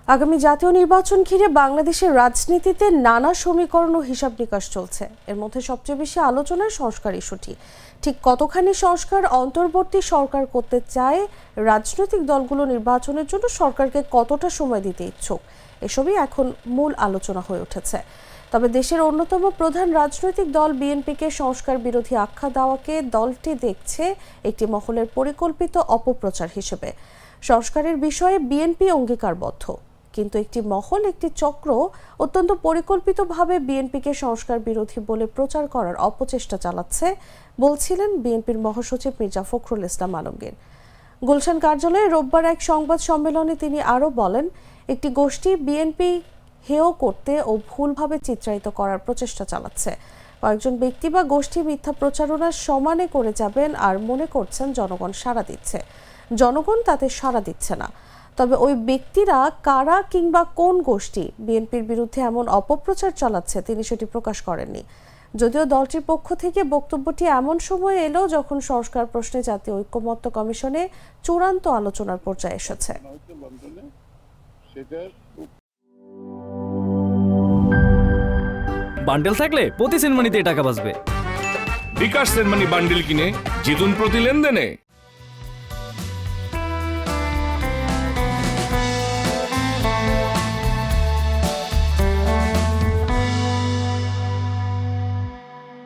আগামী জাতীয় নির্বাচন ঘিরে বাংলাদেশের রাজনীতিতে নানা সমীকরণ ও হিসাব নিকাশ চলছে। এর মধ্যে সবচেয়ে বেশি আলোচনার সংস্কার ইস্যুটি। ঠিক কতখানি সংস্কার অন্তর্বর্তী সরকার করতে চায়, রাজনৈতিক দলগুলো নির্বাচনের জন্য সরকারকে কতটা সময় দিতে ইচ্ছুক, এসবই এখন মূল আলোচনা হয়ে উঠেছে। তবে দেশের অন্যতম প্রধান রাজনৈতিক দল বিএনপিকে সংস্কার বিরোধী আখ্যা দেওয়াকে দলটি দেখছে একটি মহলের পরিকল্পিত অপপ্রচার হিসেবে। সংস্কারের বিষয়ে বিএনপি অঙ্গীকারবদ্ধ, কিন্তু একটি মহল, একটি চক্র অত্যন্ত পরিকল্পিতভাবে বিএনপিকে সংস্কার বিরোধী বলে প্রচার করার অপচেষ্টা চালাচ্ছে, বলছিলেন বিএনপির মহাসচিব মির্জা ফখরুল ইসলাম আলমগীর। গুলশান কার্যালয়ে রোববার এক সংবাদ সম্মেলনে তিনি আরও বলেন, একটি গোষ্ঠী বিএনপি হেয় করতে ও ভুলভাবে চিত্রায়িত করার প্রচেষ্টা চালাচ্ছে। কয়েকজন ব্যক্তি বা গোষ্ঠী মিথ্যা প্রচারণা সমানে করে যাবেন আর মনে করছেন জনগণ সাড়া দিচ্ছে। জনগণ তাতে সাড়া দিচ্ছে না। তবে ওই ব্যক্তিরা কারা কিংবা কোন গোষ্ঠী বিএনপির বিরুদ্ধে এমন অপপ্রচার চালাচ্ছে তিনি সেটি প্রকাশ করেননি। যদিও দলটির পক্ষ থেকে বক্তব্যটি এমন সময় এলো যখন সংস্কার প্রশ্নে জাতীয় ঐকমত্য কমিশনে চূড়ান্ত আলোচনার পর্যায়ে এসেছে। বান্ডেল থাকলে প্রতি সেনমানিতে টাকা বাঁচবে। বিকাশ সেনমানি বান্ডেল কিনে জিতুন প্রতি লেনদেনে।